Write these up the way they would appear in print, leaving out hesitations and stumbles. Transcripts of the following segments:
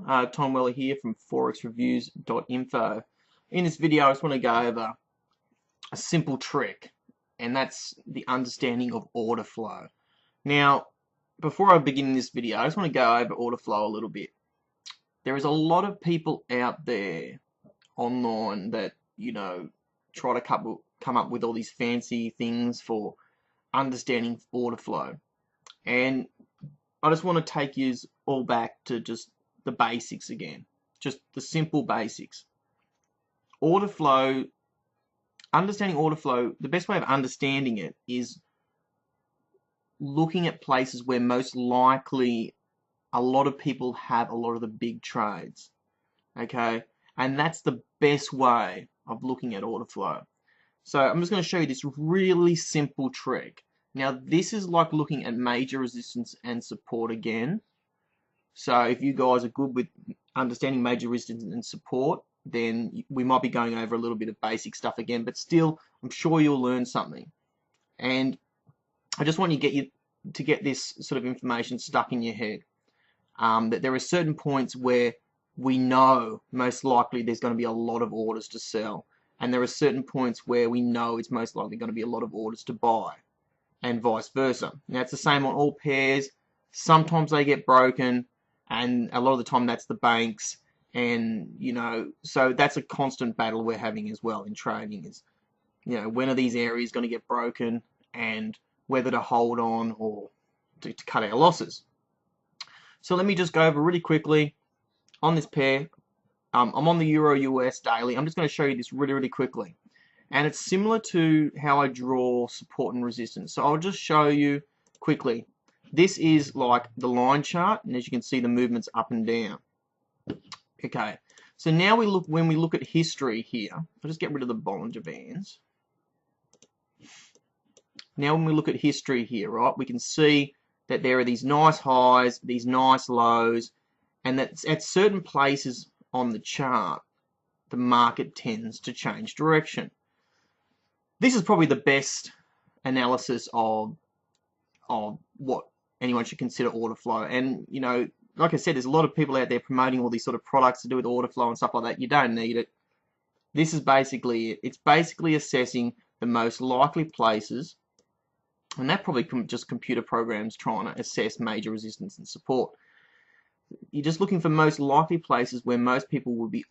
Tom Weller here from forexreviews.info. In this video I just want to go over a simple trick, and that's the understanding of order flow. Now, before I begin this video, I just want to go over order flow a little bit. There is a lot of people out there online that, try to come up with all these fancy things for understanding order flow. And I just want to take you all back to just the basics again. Just the simple basics. Order flow, understanding order flow, the best way of understanding it is looking at places where most likely a lot of people have a lot of the big trades. Okay? And that's the best way of looking at order flow. So I'm just going to show you this really simple trick. Now this is like looking at major resistance and support again. So if you guys are good with understanding major resistance and support, then we might be going over a little bit of basic stuff again, but still I'm sure you'll learn something. And I just want you to get this sort of information stuck in your head. That there are certain points where we know most likely there's going to be a lot of orders to sell, and there are certain points where we know it's most likely going to be a lot of orders to buy, and vice versa. Now it's the same on all pairs. Sometimes they get broken, and a lot of the time that's the banks, and so that's a constant battle we're having as well in trading is, when are these areas going to get broken, and whether to hold on or to cut our losses. So let me just go over really quickly on this pair. I'm on the Euro US daily. I'm just going to show you this really quickly. And it's similar to how I draw support and resistance. So I'll just show you quickly. This is like the line chart, and as you can see the movements up and down. Okay, so now when we look at history here, I'll just get rid of the Bollinger Bands. Now when we look at history here, right, we can see that there are these nice highs, these nice lows, and that at certain places on the chart, the market tends to change direction. This is probably the best analysis of what anyone should consider order flow. And, like I said, there's a lot of people out there promoting all these sort of products to do with order flow and stuff like that. You don't need it. This is basically it. It's basically assessing the most likely places, and that probably just computer programs trying to assess major resistance and support. You're just looking for most likely places where most people would be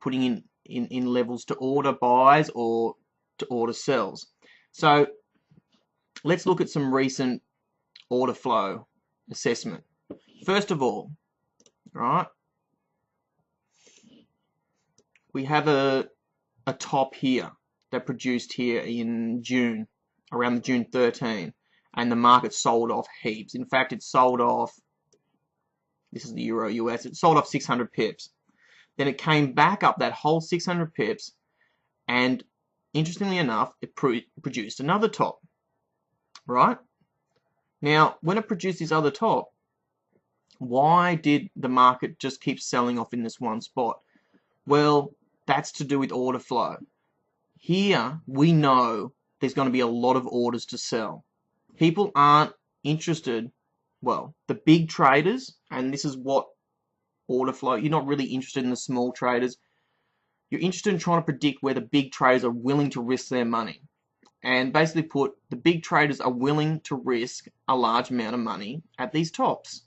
putting in levels to order buys or to order sells. So let's look at some recent order flow assessment. First of all, right, we have a top here that produced here in June, around the June 13, and the market sold off heaps. In fact, it sold off, this is the Euro US, it sold off 600 pips. Then it came back up that whole 600 pips, and interestingly enough, it produced another top, right? Now, when it produced this other top, why did the market just keep selling off in this one spot? Well, that's to do with order flow. Here, we know there's going to be a lot of orders to sell. People aren't interested, well, the big traders, and this is what order flow, you're not really interested in the small traders. You're interested in trying to predict where the big traders are willing to risk their money. And basically put, the big traders are willing to risk a large amount of money at these tops.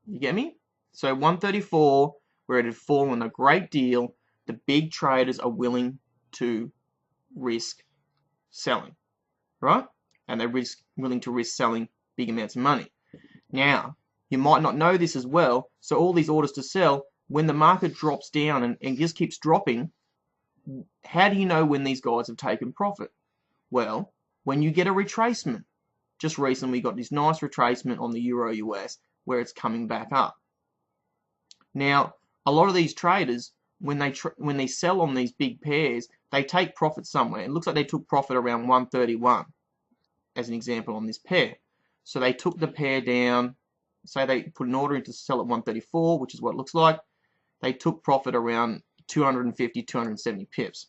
You get me? So 134, where it had fallen a great deal, the big traders are willing to risk selling, right? And they're willing to risk selling big amounts of money. Now, you might not know this as well, so all these orders to sell, when the market drops down and just keeps dropping, how do you know when these guys have taken profit? Well, when you get a retracement. Just recently we got this nice retracement on the Euro US where it's coming back up. Now, a lot of these traders, when they sell on these big pairs, they take profit somewhere. It looks like they took profit around 131 as an example on this pair. So they took the pair down, say they put an order in to sell at 134, which is what it looks like. They took profit around 250, 270 pips.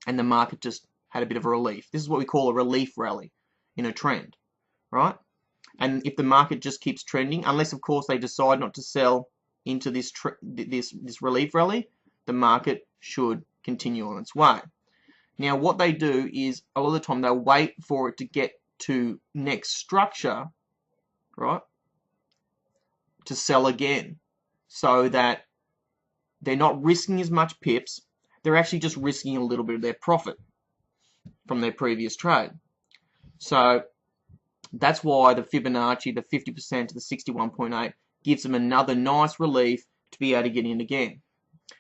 And the market just had a bit of a relief. This is what we call a relief rally in a trend, right? And if the market just keeps trending, unless of course they decide not to sell into this relief rally, the market should continue on its way. Now, what they do is a lot of the time they'll wait for it to get to next structure, right, to sell again, so that they're not risking as much pips. They're actually just risking a little bit of their profit from their previous trade. So that's why the Fibonacci, the 50% to the 61.8, gives them another nice relief to be able to get in again.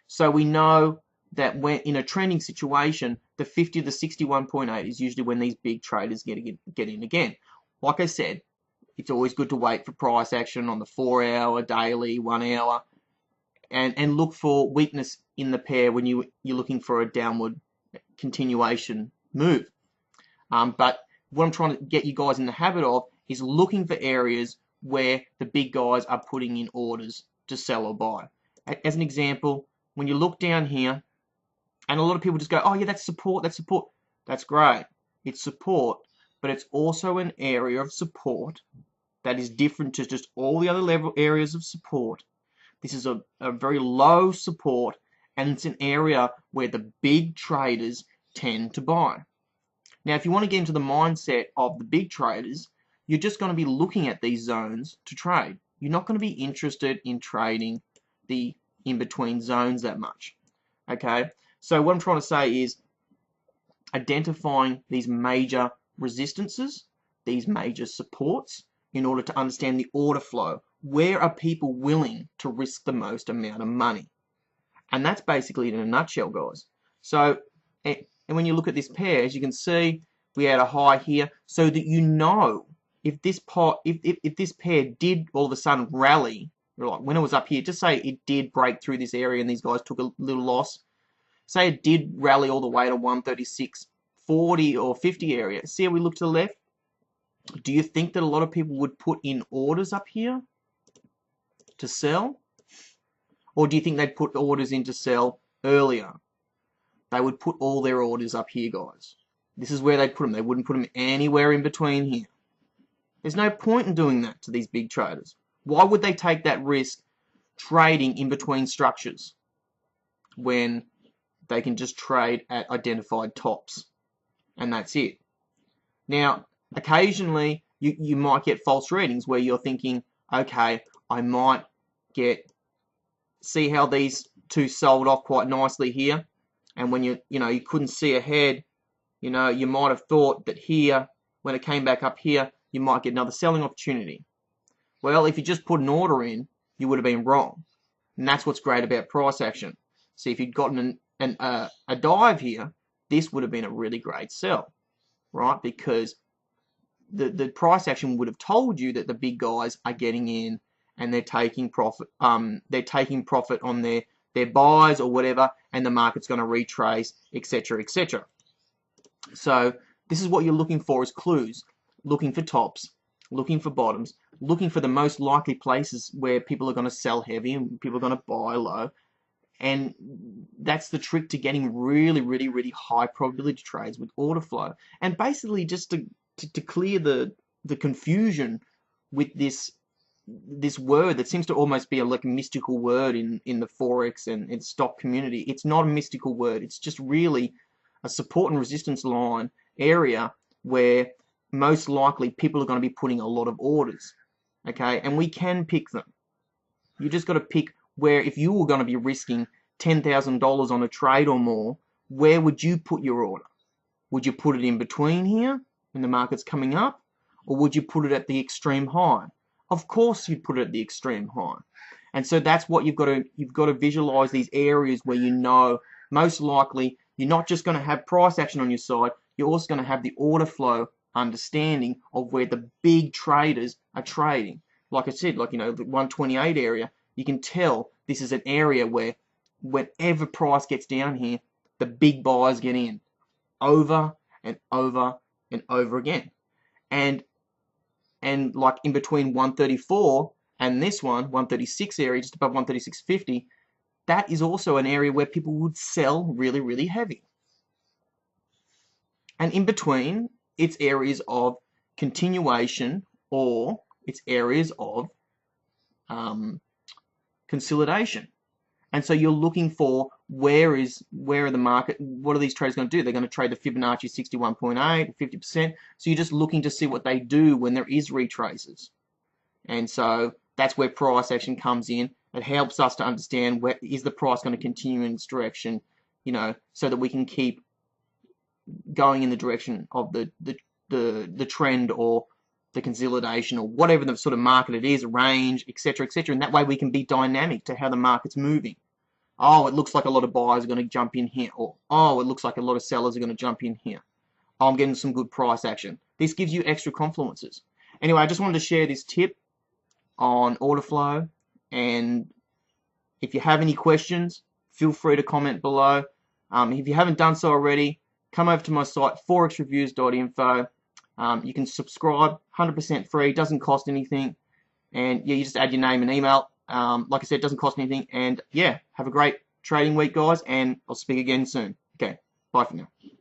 So we know that when in a trending situation, the 50 to the 61.8 is usually when these big traders get in again. Like I said, it's always good to wait for price action on the 4-hour, daily, 1 hour, and look for weakness in the pair when you're looking for a downward continuation move. But what I'm trying to get you guys in the habit of is looking for areas where the big guys are putting in orders to sell or buy. As an example, when you look down here, and a lot of people just go, oh yeah, that's support, that's support. That's great. It's support, but it's also an area of support that is different to just all the other areas of support. This is a very low support, and it's an area where the big traders tend to buy. Now, if you want to get into the mindset of the big traders, you're just going to be looking at these zones to trade. You're not going to be interested in trading the in-between zones that much. Okay? So what I'm trying to say is identifying these major resistances, these major supports, in order to understand the order flow. Where are people willing to risk the most amount of money? And that's basically it in a nutshell, guys. So, and when you look at this pair, as you can see, we had a high here, so that you know if this pair did all of a sudden rally, like when it was up here, just say it did break through this area and these guys took a little loss. Say it did rally all the way to 136.40 or 50 area. See how we look to the left? Do you think that a lot of people would put in orders up here to sell? Or do you think they'd put orders in to sell earlier? They would put all their orders up here, guys. This is where they'd put them. They wouldn't put them anywhere in between here. There's no point in doing that to these big traders. Why would they take that risk trading in between structures when they can just trade at identified tops? And that's it. Now, occasionally, you might get false readings where you're thinking, okay, I might see how these two sold off quite nicely here, and when you couldn't see ahead, you might have thought that here, when it came back up here, you might get another selling opportunity. Well, if you just put an order in, you would have been wrong. And that's what's great about price action. See, if you'd gotten a dive here, this would have been a really great sell, right? Because the price action would have told you that the big guys are getting in and they're taking profit. They're taking profit on their buys or whatever, and the market's going to retrace, etc., etc. So this is what you're looking for as clues. Looking for tops, looking for bottoms, looking for the most likely places where people are going to sell heavy and people are going to buy low. And that's the trick to getting really, really, really high probability trades with order flow. And basically just to clear the confusion with this word that seems to almost be like a mystical word in the Forex and stock community. It's not a mystical word. It's just really a support and resistance line area where most likely people are going to be putting a lot of orders. Okay, and we can pick them. You just got to pick where, if you were going to be risking $10,000 on a trade or more, where would you put your order? Would you put it in between here when the market's coming up, or would you put it at the extreme high? Of course you'd put it at the extreme high. And so that's what you've got to visualize, these areas where you know most likely you're not just going to have price action on your side, you're also going to have the order flow understanding of where the big traders are trading. Like I said, the 128 area, you can tell this is an area where whenever price gets down here, the big buyers get in over and over and over again. And like in between 134 and this one, 136 area, just above 136.50, that is also an area where people would sell really, really heavy. And in between, it's areas of continuation, or it's areas of consolidation. And so you're looking for where are the market, what are these traders going to do? They're going to trade the Fibonacci 61.8, 50%. So you're just looking to see what they do when there is retraces. And so that's where price action comes in. It helps us to understand where is the price going to continue in this direction, so that we can keep going in the direction of the trend or the consolidation or whatever the sort of market it is, range, etc., etc. And that way we can be dynamic to how the market's moving. Oh, it looks like a lot of buyers are going to jump in here. Or, oh, it looks like a lot of sellers are going to jump in here. Oh, I'm getting some good price action. This gives you extra confluences. Anyway, I just wanted to share this tip on order flow. And if you have any questions, feel free to comment below. If you haven't done so already, come over to my site, forexreviews.info. You can subscribe, 100% free, doesn't cost anything. And yeah, you just add your name and email. Like I said, it doesn't cost anything. And yeah, have a great trading week, guys. And I'll speak again soon. Okay, bye for now.